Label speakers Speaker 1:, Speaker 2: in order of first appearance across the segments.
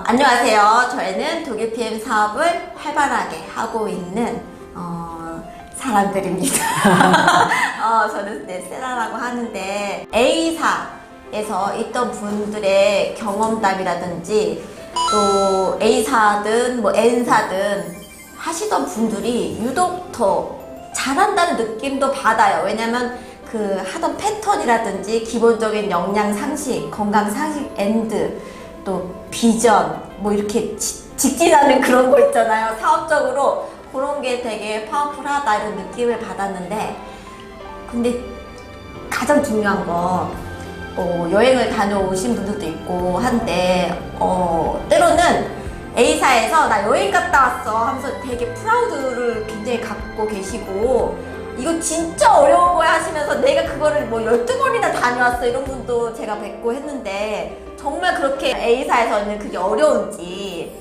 Speaker 1: 안녕하세요. 저희는 독일 PM 사업을 활발하게 하고 있는 사람들입니다. 저는 세라라고 하는데 A사에서 있던 분들의 경험담이라든지 또 A사든 뭐 N사든 하시던 분들이 유독 더 잘한다는 느낌도 받아요. 왜냐면 그 하던 패턴이라든지 기본적인 역량 상식, 건강 상식 앤드 또 비전 뭐 이렇게 직진하는 그런 거 있잖아요. 사업적으로 그런 게 되게 파워풀하다 이런 느낌을 받았는데, 근데 가장 중요한 거 여행을 다녀오신 분들도 있고 한데 때로는 A사에서 나 여행 갔다 왔어 하면서 되게 프라우드를 굉장히 갖고 계시고, 이거 진짜 어려운 거야 하시면서 내가 그거를 뭐 12번이나 다녀왔어 이런 분도 제가 뵙고 했는데, 정말 그렇게 A사에서는 그게 어려운지,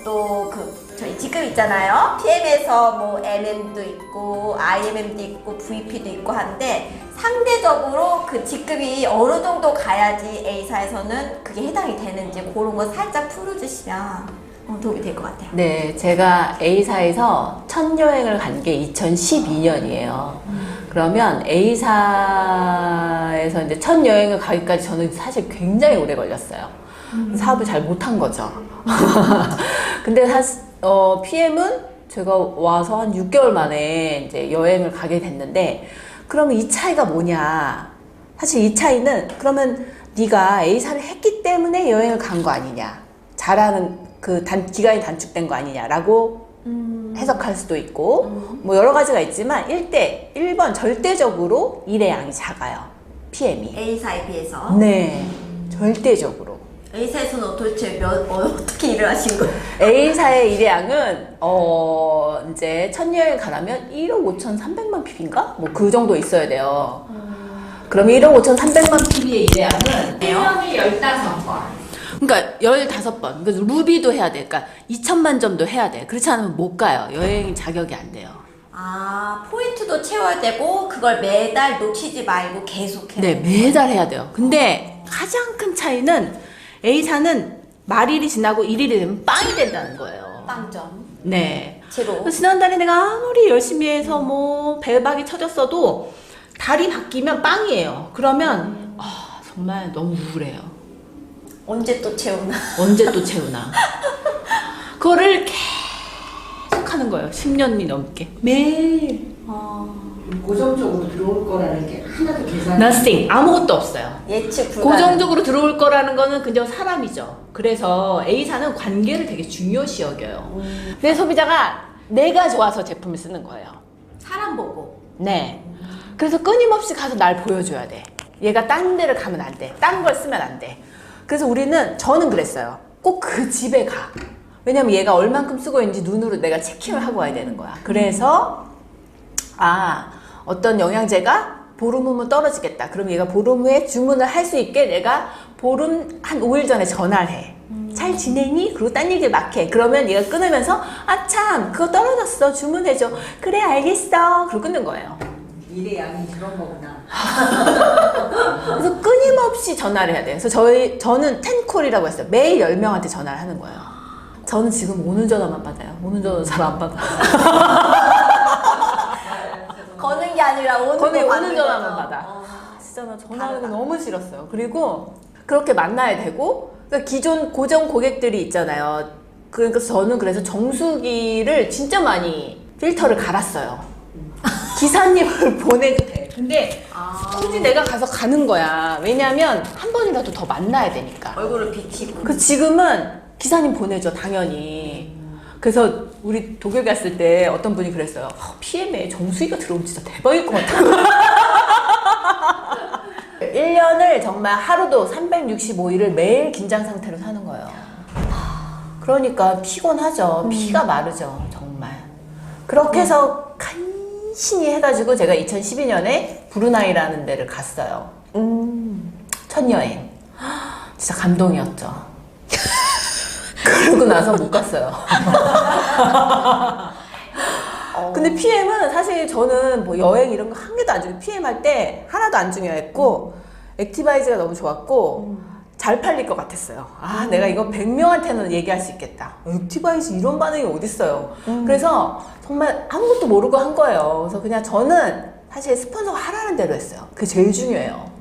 Speaker 1: 또 저희 직급 있잖아요. PM에서 뭐 MM도 있고 IMM도 있고 VP도 있고 한데, 상대적으로 그 직급이 어느 정도 가야지 A사에서는 그게 해당이 되는지 그런 거 살짝 풀어주시면 도움이 될 것 같아요.
Speaker 2: 네, 제가 A사에서 첫 여행을 간 게 2012년이에요. 그러면 A사에서 이제 첫 여행을 가기까지 저는 사실 굉장히 오래 걸렸어요. 사업을 잘 못한 거죠. 근데 사실 PM은 제가 와서 한 6개월 만에 이제 여행을 가게 됐는데, 그러면 이 차이가 뭐냐? 사실 이 차이는, 그러면 네가 A사를 했기 때문에 여행을 간 거 아니냐? 잘하는 기간이 단축된 거 아니냐라고 해석할 수도 있고, 뭐 여러 가지가 있지만 1번 절대적으로 일의 양이 작아요. PM이.
Speaker 1: A사에 비해서.
Speaker 2: 네, 절대적으로.
Speaker 1: A사에서는 도대체 어떻게 일을 하신 거예요?
Speaker 2: A사의 일의 양은 이제 첫 여행 가려면 1억 5,300만 pp인가? 뭐 그 정도 있어야 돼요. 그럼 1억 5,300만 pp의 일의 양은 1년에 15번. 그러니까 15번. 그래서 루비도 해야 돼. 그러니까 2천만 점도 해야 돼. 그렇지 않으면 못 가요. 여행 자격이 안 돼요.
Speaker 1: 아, 포인트도 채워야 되고 그걸 매달 놓치지 말고 계속 해야
Speaker 2: 네, 매달 해야 돼요. 근데 가장 큰 차이는 A사는 말일이 지나고 1일이 되면 빵이 된다는 거예요.
Speaker 1: 빵점.
Speaker 2: 네.
Speaker 1: 제로.
Speaker 2: 지난달에 내가 아무리 열심히 해서 뭐 배박이 쳐졌어도 달이 바뀌면 빵이에요. 그러면 정말 너무 우울해요.
Speaker 1: 언제 또 채우나?
Speaker 2: 언제 또 채우나. 그거를 계속 하는 거예요. 10년이 넘게. 매일.
Speaker 3: 고정적으로 들어올 거라는 게 하나도 계산.
Speaker 2: Nothing. 아무것도 없어요.
Speaker 1: 예측 불가능.
Speaker 2: 고정적으로 들어올 거라는 거는 그냥 사람이죠. 그래서 A사는 관계를 되게 중요시 여겨요. 내 소비자가 내가 좋아서 제품을 쓰는 거예요.
Speaker 1: 사람 보고.
Speaker 2: 네. 그래서 끊임없이 가서 날 보여줘야 돼. 얘가 딴 데를 가면 안 돼. 딴 걸 쓰면 안 돼. 그래서 저는 그랬어요. 꼭 그 집에 가. 왜냐면 얘가 얼만큼 쓰고 있는지 눈으로 내가 체킹을 하고 와야 되는 거야. 그래서 어떤 영양제가 보름 후면 떨어지겠다. 그럼 얘가 보름 후에 주문을 할 수 있게 내가 보름 한 5일 전에 전화를 해. 잘 지내니? 그리고 딴 얘기를 막 해. 그러면 얘가 끊으면서 참 그거 떨어졌어. 주문해줘. 그래 알겠어. 그리고 끊는 거예요.
Speaker 3: 일의 양이 그런 거구나.
Speaker 2: 그래서 끊임없이 전화를 해야 돼요. 그래서 저는 10콜이라고 했어요. 매일 10명한테 전화를 하는 거예요. 저는 지금 오는 전화만 받아요. 오는 전화 잘 안 받아요.
Speaker 1: 거는 게 아니라 오는
Speaker 2: 전화만 받아. 진짜 나 전화하는 거 너무 싫었어요. 그리고 그렇게 만나야 되고, 그러니까 기존 고정 고객들이 있잖아요. 그러니까 저는 그래서 정수기를 진짜 많이 필터를 갈았어요. 기사님을 보내도 돼. 근데 굳이 내가 가서 가는 거야. 왜냐면 한 번이라도 더 만나야 되니까.
Speaker 1: 얼굴을 비치고.
Speaker 2: 그 지금은 기사님 보내죠, 당연히. 그래서 우리 독일 갔을 때 어떤 분이 그랬어요. PM에 정수기가 들어오면 진짜 대박일 것 같아. 1년을 정말 하루도 365일을 매일 긴장 상태로 사는 거예요. 그러니까 피곤하죠. 피가 마르죠, 정말. 그렇게 해서 간신히 해가지고 제가 2012년에 브루나이라는 데를 갔어요. 첫 여행. 진짜 감동이었죠. 그러고 나서 못 갔어요. 근데 PM은 사실 저는 뭐 여행 이런 거 한 개도 안 중요해요. PM 할 때 하나도 안 중요했고, 액티바이즈가 너무 좋았고, 잘 팔릴 것 같았어요. 아, 내가 이거 100명한테는 얘기할 수 있겠다. 액티바이스 이런 반응이 어딨어요. 그래서 정말 아무것도 모르고 한 거예요. 그래서 그냥 저는 사실 스폰서가 하라는 대로 했어요. 그게 제일 중요해요.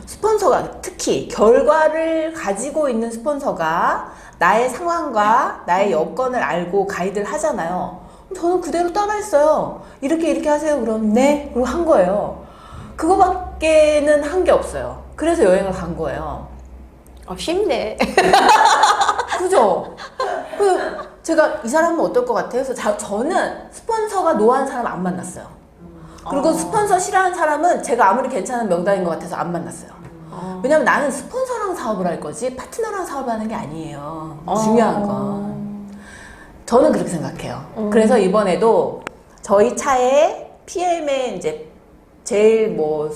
Speaker 2: 스폰서가 특히 결과를 가지고 있는 스폰서가 나의 상황과 나의 여건을 알고 가이드를 하잖아요. 저는 그대로 따라했어요. 이렇게 하세요. 그럼 네. 그리고 한 거예요. 그거밖에는 한 게 없어요. 그래서 여행을 간 거예요.
Speaker 1: 쉽네.
Speaker 2: 그죠? 제가 이 사람은 어떨 것 같아요? 그래서 저는 스폰서가 노한 사람 안 만났어요. 그리고 스폰서 싫어하는 사람은 제가 아무리 괜찮은 명단인 것 같아서 안 만났어요. 왜냐면 나는 스폰서랑 사업을 할 거지 파트너랑 사업을 하는 게 아니에요. 중요한 건. 저는 그렇게 생각해요. 그래서 이번에도 저희 차에 PM에 이제 제일 뭐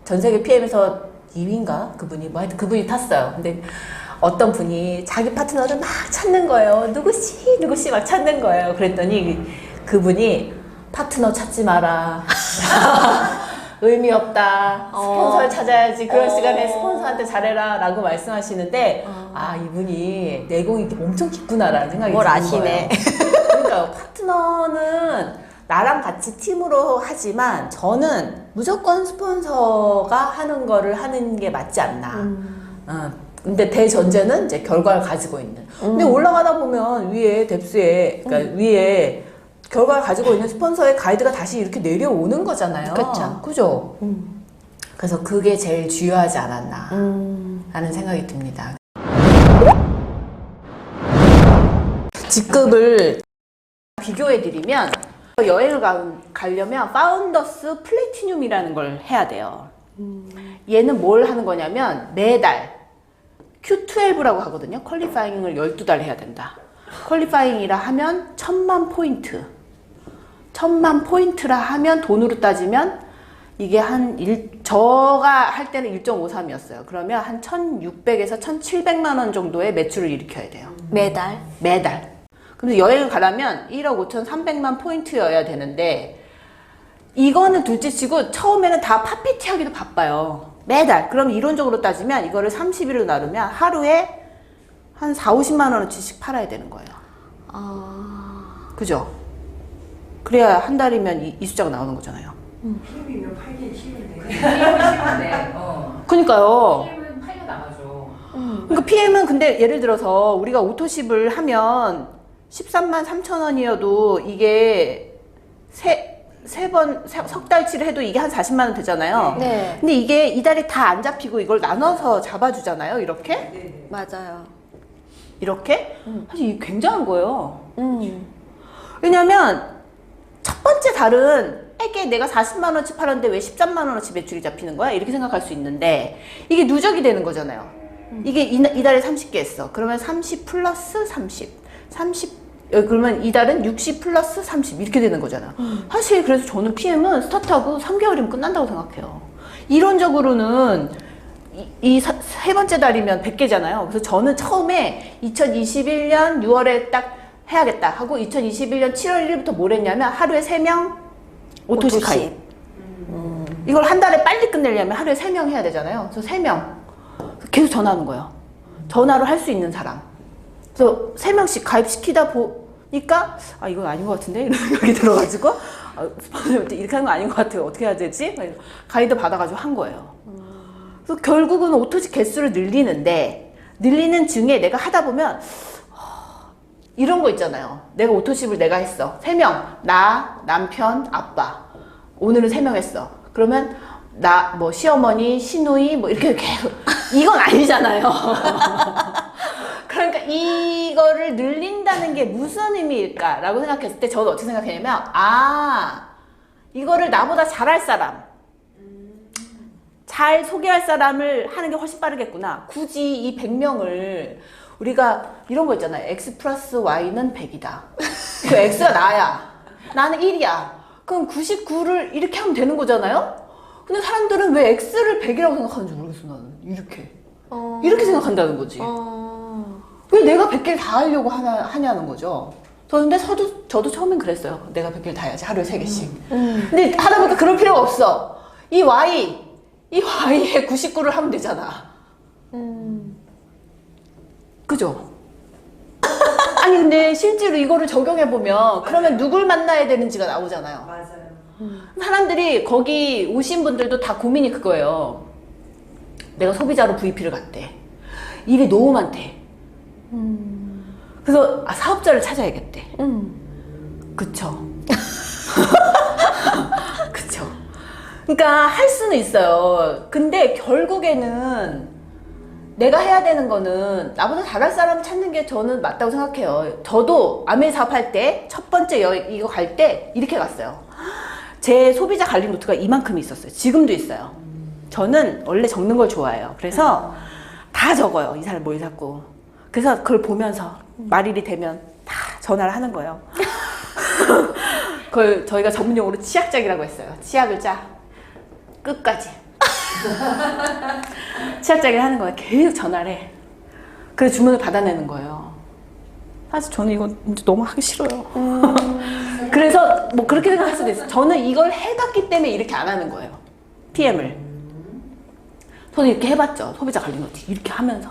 Speaker 2: 전 세계 PM에서 2위인가? 그분이 뭐 하여튼 그분이 탔어요. 근데 어떤 분이 자기 파트너를 막 찾는 거예요. 누구씨 막 찾는 거예요. 그랬더니 그분이 파트너 찾지 마라. 의미 없다. 스폰서를 찾아야지. 그런 시간에 스폰서한테 잘해라. 라고 말씀하시는데, 아, 이분이 내공이 엄청 깊구나라는 생각이
Speaker 1: 뭘
Speaker 2: 드는
Speaker 1: 아시네.
Speaker 2: 거예요. 그러니까 파트너는 나랑 같이 팀으로 하지만 저는 무조건 스폰서가 하는 거를 하는 게 맞지 않나. 근데 대전제는 이제 결과를 가지고 있는. 근데 올라가다 보면 위에 뎁스에, 그러니까 위에 결과를 가지고 있는 스폰서의 가이드가 다시 이렇게 내려오는 거잖아요.
Speaker 1: 그쵸.
Speaker 2: 그죠? 그래서 그게 제일 중요하지 않았나 하는 생각이 듭니다. 직급을 비교해드리면 여행을 가려면 파운더스 플래티늄이라는 걸 해야 돼요. 얘는 뭘 하는 거냐면 매달 Q12라고 하거든요. 퀄리파잉을 12달 해야 된다. 퀄리파잉이라 하면 1000만 포인트. 1000만 포인트라 하면 돈으로 따지면 이게 저가 할 때는 1.53이었어요. 그러면 한 1600에서 1700만 원 정도의 매출을 일으켜야 돼요. 매달. 근데 여행을 가려면 1억 5,300만 포인트여야 되는데 이거는 둘째 치고 처음에는 다 팝피티 하기도 바빠요. 매달. 그럼 이론적으로 따지면 이거를 30일로 나누면 하루에 한 4, 50만 원어치씩 팔아야 되는 거예요. 그죠? 그래야 한 달이면 이 숫자가 나오는 거잖아요.
Speaker 3: PM이면 팔기 쉬운데.
Speaker 2: 그러니까요.
Speaker 4: PM은 팔려 나가죠.
Speaker 2: 그러니까 PM은 근데 예를 들어서 우리가 오토십을 하면 13만 3천 원이어도 이게 석 달치를 해도 이게 한 40만 원 되잖아요.
Speaker 1: 네.
Speaker 2: 근데 이게 이달에 다 안 잡히고 이걸 나눠서 잡아주잖아요. 이렇게?
Speaker 3: 네네.
Speaker 1: 맞아요.
Speaker 2: 이렇게? 사실 이게 굉장한 거예요. 왜냐면 첫 번째 달은 에게 내가 40만 원어치 팔았는데 왜 13만 원어치 매출이 잡히는 거야? 이렇게 생각할 수 있는데 이게 누적이 되는 거잖아요. 이게 이달에 30개 했어. 그러면 30 플러스 30 그러면 이달은 60 플러스 30 이렇게 되는 거잖아. 사실 그래서 저는 PM은 스타트하고 3개월이면 끝난다고 생각해요. 이론적으로는 이 세 번째 달이면 100개잖아요. 그래서 저는 처음에 2021년 6월에 딱 해야겠다 하고 2021년 7월 1일부터 뭘 했냐면 하루에 3명 오토시 가입. 이걸 한 달에 빨리 끝내려면 하루에 3명 해야 되잖아요. 그래서 3명 계속 전화하는 거예요. 전화로 할 수 있는 사람. 그래서 3명씩 가입시키다 보니까 아 이건 아닌 것 같은데 이런 생각이 들어가지고 스폰서한테 이렇게 하는 거 아닌 것 같아요. 어떻게 해야 되지? 가이드 받아가지고 한 거예요. 그래서 결국은 오토시 개수를 늘리는데 늘리는 중에 내가 하다 보면 이런 거 있잖아요. 내가 오토십을 내가 했어. 3명. 나, 남편, 아빠. 오늘은 3명 했어. 그러면 나, 뭐, 시어머니, 시누이, 뭐, 이렇게 계속. 이건 아니잖아요. 그러니까 이거를 늘린다는 게 무슨 의미일까라고 생각했을 때 저는 어떻게 생각했냐면, 이거를 나보다 잘할 사람. 잘 소개할 사람을 하는 게 훨씬 빠르겠구나. 굳이 이 100명을 우리가 이런 거 있잖아요. X 플러스 Y는 100이다. 그 X가 나야. 나는 1이야. 그럼 99를 이렇게 하면 되는 거잖아요? 근데 사람들은 왜 X를 100이라고 생각하는지 모르겠어, 나는. 이렇게 생각한다는 거지. 왜 내가 100개를 다 하려고 하냐는 거죠. 근데 저도 처음엔 그랬어요. 내가 100개를 다 해야지. 하루에 3개씩. 근데 하다 보니까 그럴 필요가 없어. 이 Y에 99를 하면 되잖아. 그죠? 아니 근데 실제로 이거를 적용해 보면 그러면 누굴 만나야 되는지가 나오잖아요.
Speaker 3: 맞아요.
Speaker 2: 사람들이 거기 오신 분들도 다 고민이 그거예요. 내가 소비자로 VP를 갔대. 일이 너무 많대. 그래서 사업자를 찾아야겠대. 그쵸. 그쵸. 그러니까 할 수는 있어요. 근데 결국에는 내가 해야 되는 거는 나보다 잘할 사람 찾는 게 저는 맞다고 생각해요. 저도 아메 사업할 때 첫 번째 이거 갈 때 이렇게 갔어요. 제 소비자 관리 노트가 이만큼 있었어요. 지금도 있어요. 저는 원래 적는 걸 좋아해요. 그래서 다 적어요. 이 사람 뭘 샀고. 그래서 그걸 보면서 말일이 되면 다 전화를 하는 거예요. 그걸 저희가 전문용어로 치약작이라고 했어요. 치약을 짜. 끝까지. 치약작을 하는 거예요. 계속 전화를 해. 그래서 주문을 받아내는 거예요. 사실 저는 이거 이제 너무 하기 싫어요. 그래서 뭐 그렇게 생각할 수도 있어요. 저는 이걸 해봤기 때문에 이렇게 안 하는 거예요. PM을. 저는 이렇게 해봤죠. 소비자 관리 노트 이렇게 하면서.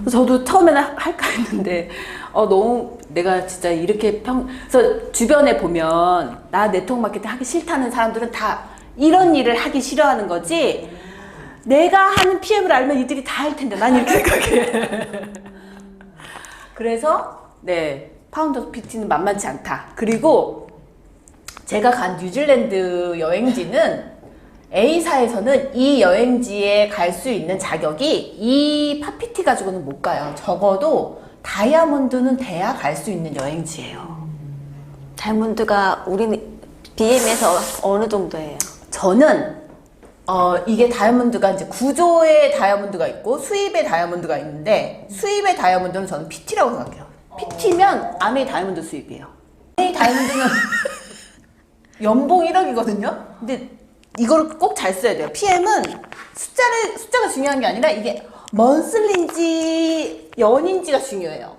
Speaker 2: 저도 처음에는 할까 했는데 너무 내가 진짜 이렇게 그래서 주변에 보면 나 네트워크 마케팅 하기 싫다는 사람들은 다 이런 일을 하기 싫어하는 거지. 내가 하는 PM을 알면 이들이 다 할 텐데 난 이렇게 생각해. 그래서 네 파운더 PT는 만만치 않다. 그리고 제가 간 뉴질랜드 여행지는 A사에서는 이 여행지에 갈 수 있는 자격이 이 팝PT 가지고는 못 가요. 적어도 다이아몬드는 돼야 갈 수 있는 여행지예요.
Speaker 1: 다이아몬드가 우리 BM에서 어느 정도예요?
Speaker 2: 저는 이게 다이아몬드가 이제 구조의 다이아몬드가 있고 수입의 다이아몬드가 있는데 수입의 다이아몬드는 저는 PT라고 생각해요. PT면 아메이 다이아몬드 수입이에요. 아메이 다이아몬드는 연봉 1억이거든요. 근데 이거를 꼭 잘 써야 돼요. PM은 숫자가 중요한 게 아니라 이게 먼슬리인지 연인지가 중요해요.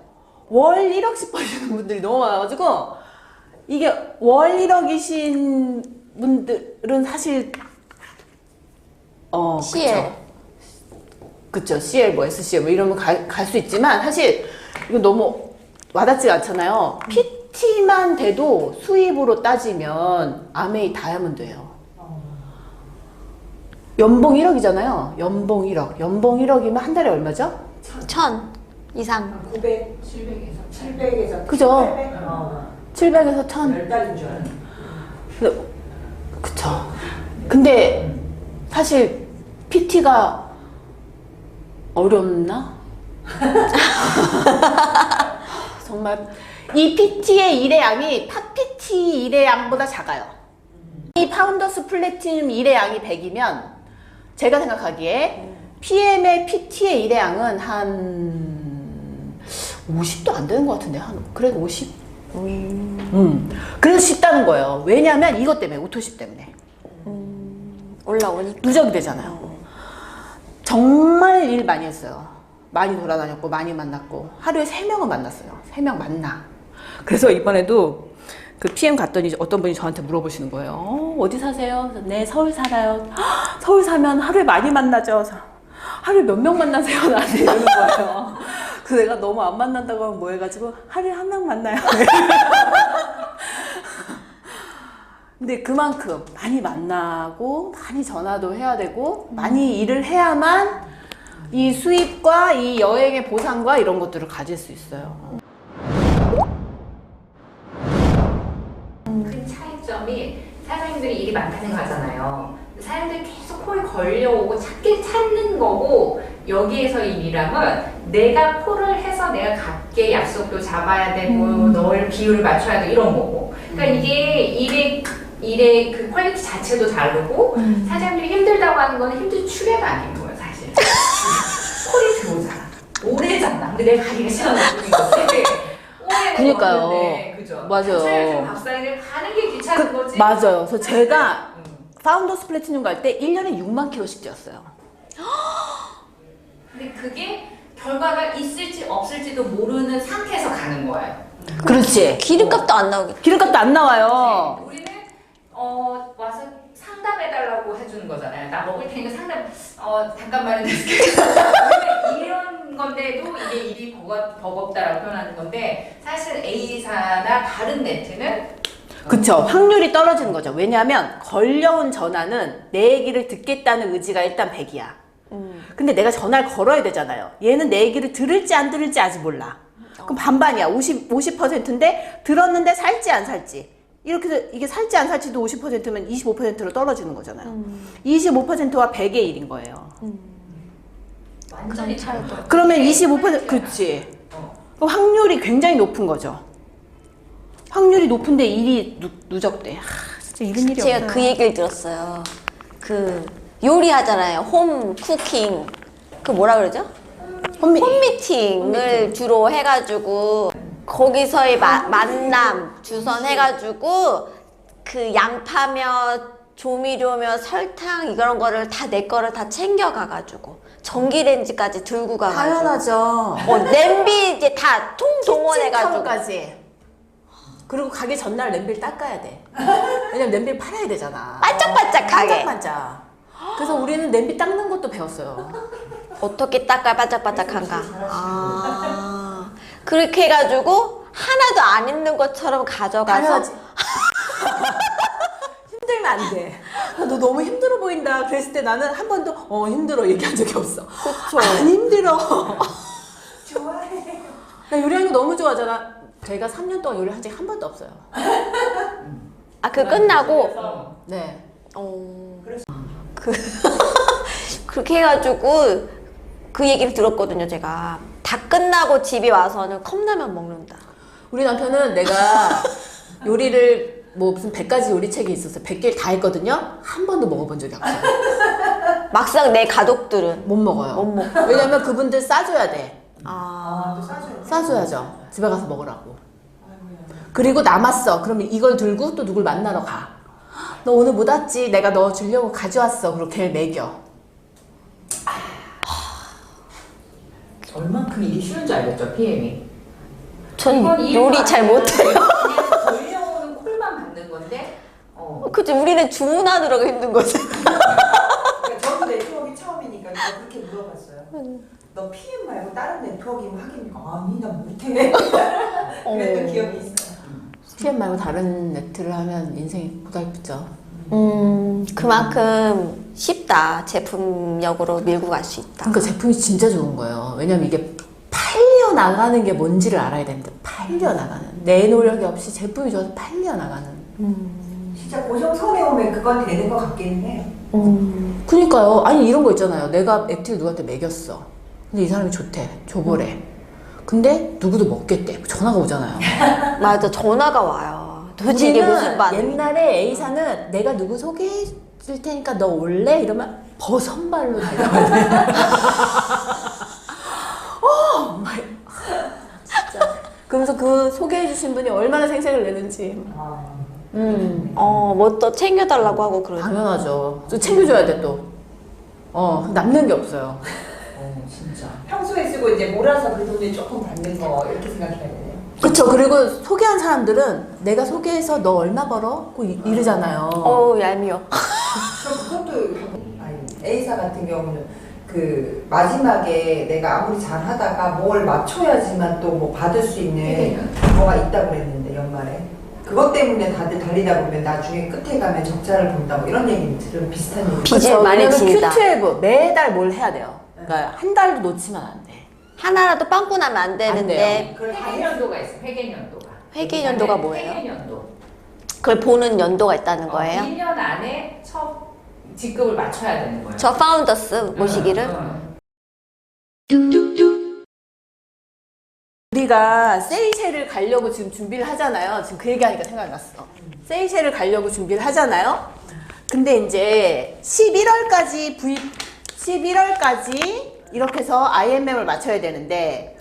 Speaker 2: 월 1억씩 버시는 분들이 너무 많아가지고 이게 월 1억이신 분들은 사실
Speaker 1: CL.
Speaker 2: 그쵸. CL 뭐 SCL 뭐 이러면 갈 수 있지만 사실 이거 너무 와닿지가 않잖아요. PT만 돼도 수입으로 따지면 아메이 다이아몬드예요. 연봉 1억이잖아요. 연봉 1억. 연봉 1억이면 한 달에 얼마죠?
Speaker 1: 1000 이상.
Speaker 3: 900, 700에서
Speaker 2: 그죠? 700에서 1000.
Speaker 3: 10달인 줄 알았네.
Speaker 2: 그쵸. 근데 사실 PT가 어렵나? 정말 이 PT의 일의 양이 탑 PT 일의 양보다 작아요. 이 파운더스 플래티늄 일의 양이 100이면 제가 생각하기에 PM의 PT의 일의 양은 한 50도 안 되는 것 같은데 그래도 50? 그래서 쉽다는 거예요. 왜냐면 이것 때문에 오토십 때문에
Speaker 1: 올라오니까.
Speaker 2: 누적이 되잖아요. 정말 일 많이 했어요. 많이 돌아다녔고 많이 만났고 하루에 3명은 만났어요. 3명 만나. 그래서 이번에도 그 PM 갔더니 어떤 분이 저한테 물어보시는 거예요. 어디 사세요? 네, 서울 살아요. 서울 사면 하루에 많이 만나죠. 하루에 몇 명 만나세요? 나한테 이러는 거예요. 그래서 내가 너무 안 만난다고 하면 뭐 해가지고 하루에 1명 만나요. 근데 그만큼 많이 만나고 많이 전화도 해야 되고 많이 일을 해야만 이 수입과 이 여행의 보상과 이런 것들을 가질 수 있어요.
Speaker 4: 큰 차이점이 사장님들이 일이 많다는 거잖아요. 사장님들이 계속 콜이 걸려오고 찾는 거고 여기에서 이 일함은 내가 콜을 해서 내가 갖게 약속도 잡아야 되고 널 비율을 맞춰야 되고 이런 거고 그러니까 이게 일의 그 퀄리티 자체도 다르고 사장님들이 힘들다고 하는 거는 힘든 추계가 아닌 거예요 사실. 콜이 들어오잖아. 오래잖아. 근데 내가 가기가 싫어하는 거지.
Speaker 2: 그러니까요.
Speaker 4: 그죠?
Speaker 2: 맞아요.
Speaker 4: 박사님들 가는 게 귀찮은 거지.
Speaker 2: 맞아요. 그래서 제가 파운더스 플래티늄 갈 때 1년에 6만 킬로씩 뛰었어요.
Speaker 4: 근데 그게 결과가 있을지 없을지도 모르는 상태에서 가는 거예요.
Speaker 2: 그렇지.
Speaker 1: 기름값도 안 나오겠다.
Speaker 2: 기름값도 안 나와요.
Speaker 4: 우리는 와서 상담해달라고 해주는 거잖아요. 나 먹을 테니까 상담 잠깐만요. 우리는 이런 건데도 이게 일이 버겁다라고 표현하는 건데 사실 A사나 다른 네트는
Speaker 2: 그쵸. 확률이 떨어지는 거죠. 왜냐하면 걸려온 전화는 내 얘기를 듣겠다는 의지가 일단 100이야. 근데 내가 전화를 걸어야 되잖아요. 얘는 내 얘기를 들을지 안 들을지 아직 몰라. 그럼 반반이야. 50%인데 들었는데 살지 안 살지. 이렇게 해서 이게 살지 안 살지도 50%면 25%로 떨어지는 거잖아요. 25%와 100의 1인 거예요.
Speaker 4: 완전히 차이도.
Speaker 2: 그러면 25% 그치. 그럼 확률이 굉장히 높은 거죠. 확률이 높은데 일이 누적돼. 진짜 이런 일이
Speaker 1: 제가
Speaker 2: 없어요.
Speaker 1: 그 얘기를 들었어요. 그 요리하잖아요. 홈 쿠킹. 그 뭐라 그러죠? 홈미팅을 주로 해가지고 거기서의 만남 주선해가지고 그 양파며 조미료며 설탕 이런 거를 다 내 거를 다 챙겨가가지고 전기레인지까지 들고 가가지고
Speaker 2: 당연하죠.
Speaker 1: 냄비 이제 다 동원해가지고
Speaker 2: 까지. 그리고 가기 전날 냄비를 닦아야 돼. 왜냐면 냄비를 팔아야 되잖아.
Speaker 1: 반짝반짝하게
Speaker 2: 반짝반짝. 그래서 우리는 냄비 닦는 것도 배웠어요.
Speaker 1: 어떻게 닦아야 반짝반짝한가. 아 그렇게 해가지고 하나도 안 있는 것처럼 가져가서
Speaker 2: 당연하지. 힘들면 안 돼. 너 너무 힘들어 보인다. 그랬을 때 나는 한 번도 힘들어 얘기한 적이 없어.
Speaker 1: 그쵸.
Speaker 2: 안 힘들어.
Speaker 3: 좋아해.
Speaker 2: 나 요리하는 거 너무 좋아하잖아. 제가 3년 동안 요리한 적이 한 번도 없어요.
Speaker 1: 아 그 끝나고
Speaker 2: 네.
Speaker 1: 그렇게 해가지고 그 얘기를 들었거든요. 제가 다 끝나고 집에 와서는 컵라면 먹는다.
Speaker 2: 우리 남편은 내가 요리를 뭐 무슨 100가지 요리책이 있었어요. 100개를 다 했거든요. 한 번도 먹어본 적이 없어요.
Speaker 1: 막상 내 가족들은
Speaker 2: 못 먹어요.
Speaker 1: 못 먹어.
Speaker 2: 왜냐면 그분들 싸줘야 돼.
Speaker 3: 또 싸줘야 돼.
Speaker 2: 싸줘야죠. 집에 가서 먹으라고. 그리고 남았어. 그러면 이걸 들고 또 누굴 만나러 가. 너 오늘 못 왔지? 내가 너 주려고 가져왔어. 그렇게 먹여.
Speaker 4: 얼만큼 일이 쉬운 줄 알겠죠, PM이.
Speaker 1: 전 요리 잘 못해요.
Speaker 4: 그냥 걸려오는 콜만 받는 건데
Speaker 1: 그치 우리는 주문하느라고 힘든 거지.
Speaker 3: 그러니까 저도 네트워크 처음이니까 제가 그렇게 물어봤어요. 너 PM 말고 다른 네트워킹 하겠니까? 아니 나 못해. 그랬던 기억이 있어요.
Speaker 2: PM 말고 다른 네트를 하면 인생이 고달프죠.
Speaker 1: 그만큼 쉽다. 제품력으로 밀고 갈 수 있다.
Speaker 2: 그러니까 제품이 진짜 좋은 거예요. 왜냐면 이게 팔려 나가는 게 뭔지를 알아야 됩니다. 팔려 나가는. 내 노력이 없이 제품이 좋아서 팔려 나가는.
Speaker 3: 진짜 고정선에 오면 그건 되는 것 같기는 해요.
Speaker 2: 그니까요. 아니 이런 거 있잖아요. 내가 액티를 누구한테 먹였어. 근데 이 사람이 좋대. 줘보래. 근데 누구도 먹겠대. 전화가 오잖아요.
Speaker 1: 맞아 전화가 와요. 도대체 이게 무슨 반응?
Speaker 2: 옛날에 A사는 내가 누구 소개해 줄 테니까 너 올래? 이러면 버선발로 달려가야 돼. 진짜. 그러면서 그 소개해 주신 분이 얼마나 생색을 내는지.
Speaker 1: 뭐 또 챙겨달라고 하고 그러죠.
Speaker 2: 당연하죠. 또 챙겨줘야 돼 또. 남는 게 없어요.
Speaker 3: 진짜. 평소에 쓰고 이제 몰아서 그 돈을 조금 받는 거 이렇게 생각해야 되네요.
Speaker 2: 그쵸. 그리고 소개한 사람들은 내가 소개해서 너 얼마 벌어? 고 이러잖아요.
Speaker 1: 얄미워.
Speaker 3: 그럼 그것도 아니, A사 같은 경우는 그 마지막에 내가 아무리 잘하다가 뭘 맞춰야지만 또 뭐 받을 수 있는 뭐가 있다고 그랬는데 연말에 그것 때문에 다들 달리다 보면 나중에 끝에 가면 적자를 본다 뭐 이런 얘기는 들으면 비슷한 얘기.
Speaker 1: 빚을 많이
Speaker 2: 왜냐면
Speaker 1: 진다.
Speaker 2: Q12 매달 뭘 해야 돼요. 그러니까 한 달도 놓치면 안 돼.
Speaker 1: 하나라도 빵꾸 나면 안 되는데
Speaker 3: 그걸 다 해야
Speaker 4: 회계연도가 있어, 회계연도가.
Speaker 1: 회계연도가 뭐예요?
Speaker 4: 회계연도.
Speaker 1: 그걸 보는 연도가 있다는 거예요?
Speaker 4: 1년 안에 첫 직급을 맞춰야 되는 거예요.
Speaker 1: 저 파운더스 모시기를?
Speaker 2: 우리가 세이셸을 가려고 지금 준비를 하잖아요. 지금 그 얘기하니까 생각이 났어. 세이셸을 가려고 준비를 하잖아요. 근데 이제 11월까지 이렇게 해서 IMM을 맞춰야 되는데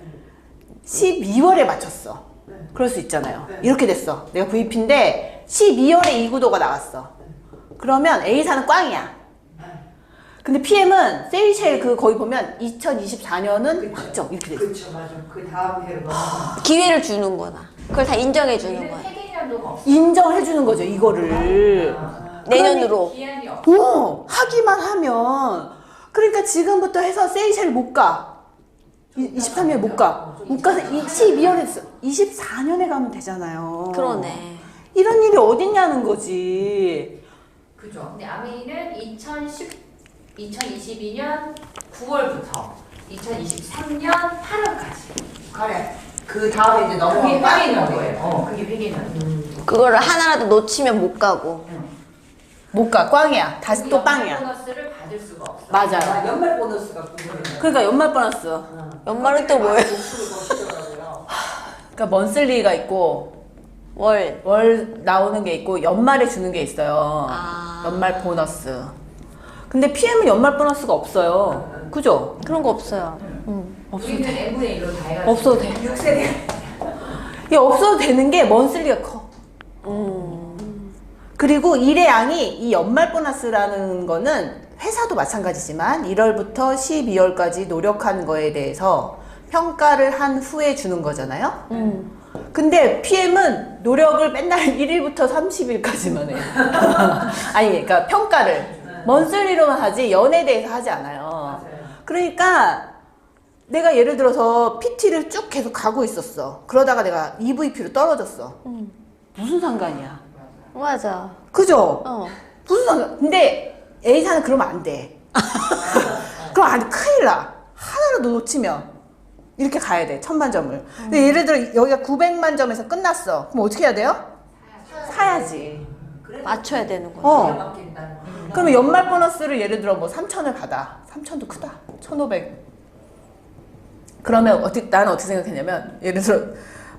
Speaker 2: 12월에 맞췄어. 그럴 수 있잖아요. 이렇게 됐어. 내가 VP인데 12월에 이 구도가 나왔어. 그러면 A사는 꽝이야. 근데 PM은 세이셸 그 거기 보면 2024년은 확정 이렇게 돼 있어.
Speaker 3: 그렇죠, 맞아. 그 다음 해로 넘어가.
Speaker 1: 기회를 주는 거나 그걸 다 인정해 주는
Speaker 4: 우리는
Speaker 1: 거야.
Speaker 4: 회계연도가 없어.
Speaker 2: 인정해 주는 거죠, 이거를.
Speaker 1: 내년으로.
Speaker 4: 기한이 없어.
Speaker 2: 하기만 하면. 그러니까 지금부터 해서 세이셸 못 가.
Speaker 5: 23년에 못 가. 못 가서 12년에 24년에 가면 되잖아요.
Speaker 1: 그러네.
Speaker 5: 이런 일이 어딨냐는 거지.
Speaker 4: 그죠. 근데 아메이는 2022년 9월부터 2023년 8월까지.
Speaker 3: 그래. 그 다음에 이제
Speaker 4: 그게
Speaker 3: 넘어가
Speaker 4: 폐기 있는 거예요. 그게 폐기 있는
Speaker 1: 그거를 하나라도 놓치면 못 가고.
Speaker 5: 못 가. 꽝이야. 다시 또 빵이야.
Speaker 4: 보너스를 받을 수가 없어.
Speaker 5: 맞아요.
Speaker 3: 연말 보너스가 궁금해요.
Speaker 5: 그러니까 연말 보너스.
Speaker 1: 연말은 또 뭐예요?
Speaker 3: 목숨을 거시더라고요.
Speaker 5: 그러니까 먼슬리가 있고 월 나오는 게 있고 연말에 주는 게 있어요.
Speaker 1: 아.
Speaker 5: 연말 보너스. 근데 PM은 연말 보너스가 없어요. 그죠?
Speaker 1: 그런 거 없어요.
Speaker 5: 없어도
Speaker 4: 우리는
Speaker 5: 돼.
Speaker 4: n분의 1로 다 해가지고.
Speaker 5: 없어도 돼.
Speaker 3: 6세대.
Speaker 5: 이게 없어도 되는 게 먼슬리가 커. 그리고 일의 양이 이 연말 보너스라는 거는 회사도 마찬가지지만 1월부터 12월까지 노력한 거에 대해서 평가를 한 후에 주는 거잖아요. 근데 PM은 노력을 맨날 1일부터 30일까지만 해요. 아니, 그러니까 평가를 먼슬리로만 하지 연에 대해서 하지 않아요. 그러니까 내가 예를 들어서 PT를 쭉 계속 가고 있었어. 그러다가 내가 EVP로 떨어졌어. 무슨 상관이야?
Speaker 1: 맞아.
Speaker 5: 그죠?
Speaker 1: 무슨
Speaker 5: 상관? 근데 A사는 그러면 안 돼. 그럼 안 돼. 큰일 나. 하나라도 놓치면 이렇게 가야 돼. 1000만 점을. 근데 예를 들어 여기가 900만 점에서 끝났어. 그럼 어떻게 해야 돼요? 사야지.
Speaker 1: 맞춰야 되는 거야.
Speaker 5: 그러면 연말 보너스를 예를 들어 뭐 3,000을 받아. 3,000도 크다. 1,500. 그러면 나는 어떻게 생각했냐면 예를 들어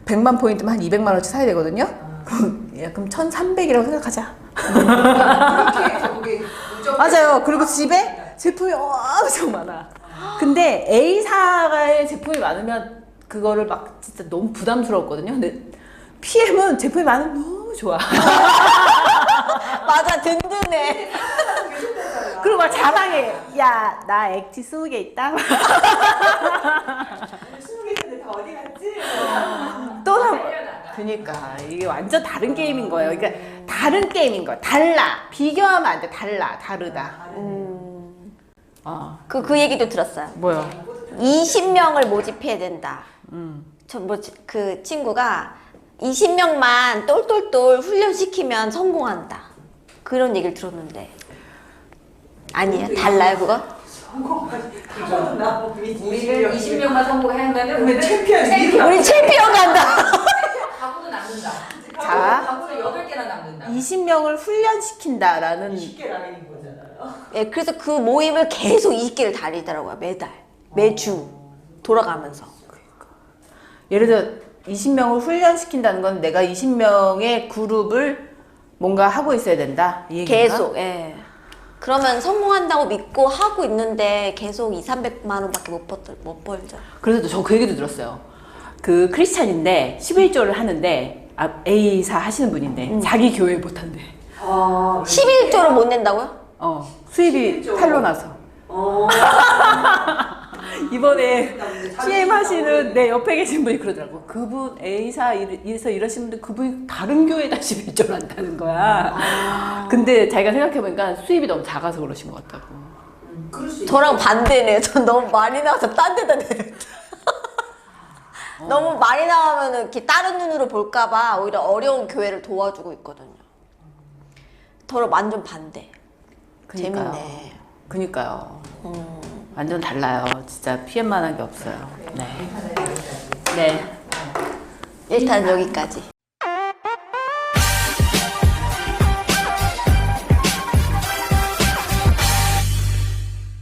Speaker 5: 100만 포인트면 한 200만 원치 사야 되거든요. 그럼 1,300이라고 생각하자.
Speaker 3: 그렇게 해서 그게 무조건.
Speaker 5: 맞아요. 그리고 집에 제품이 엄청 많아. 근데 A사의 제품이 많으면 그거를 막 진짜 너무 부담스러웠거든요. 근데 PM은 제품이 많으면 너무 좋아.
Speaker 1: 맞아, 든든해.
Speaker 5: 그리고 막 자랑해. 야, 나 액티 20개 있다.
Speaker 3: 20개인데 다 어디 갔지?
Speaker 5: 또 그니까 이게 완전 다른 게임인 거예요. 그러니까 다른 게임인 거야. 달라. 비교하면 안 돼. 다르다.
Speaker 1: 그 얘기도 들었어요.
Speaker 5: 뭐요?
Speaker 1: 20명을 모집해야 된다. 그 친구가 20명만 똘똘똘 훈련시키면 성공한다. 그런 얘기를 들었는데. 아니에요? 달라요, 그거?
Speaker 4: 우리는 20명만 성공하면은 우리는
Speaker 3: 챔피언.
Speaker 1: 우리 챔피언 간다.
Speaker 4: 가구도 남는다.
Speaker 5: 자.
Speaker 4: 가구는 8개나 남는다.
Speaker 5: 20명을 훈련시킨다라는
Speaker 3: 20개 라인인 거잖아요.
Speaker 1: 예, 그래서 그 모임을 계속 20개를 다니더라고요. 매달. 매주. 돌아가면서.
Speaker 5: 예를 들어 20명을 훈련시킨다는 건 내가 20명의 그룹을 뭔가 하고 있어야 된다. 이 얘기인가?
Speaker 1: 계속, 예. 그러면 성공한다고 믿고 하고 있는데 계속 200~300만 원밖에 못 벌죠.
Speaker 5: 그래서 저 그 얘기도 들었어요. 그 크리스찬인데 11조를 하는데 A사 하시는 분인데 자기 교회 못 한대.
Speaker 1: 11조를 못 낸다고요?
Speaker 5: 수입이
Speaker 3: 11조.
Speaker 5: 탈로 나서. 이번에 CM 하시는 내 옆에 계신 분이 그러더라고. 그분 A사에서 일하시는 분들 그분이 다른 교회에다 11조를 한다는 거야. 근데 자기가 생각해보니까 수입이 너무 작아서 그러신 것 같다고.
Speaker 3: 그럴 수 있어.
Speaker 1: 저랑 반대네요. 전 너무 많이 나와서 딴 데다 내렸다. 너무 많이 나오면 이렇게 다른 눈으로 볼까봐 오히려 어려운 교회를 도와주고 있거든요. 저랑 완전 반대.
Speaker 5: 그니까요.
Speaker 1: 재밌네.
Speaker 5: 그니까요. 완전 달라요. 진짜 PM만 한 게 없어요. 네. 네.
Speaker 1: 일단 여기까지.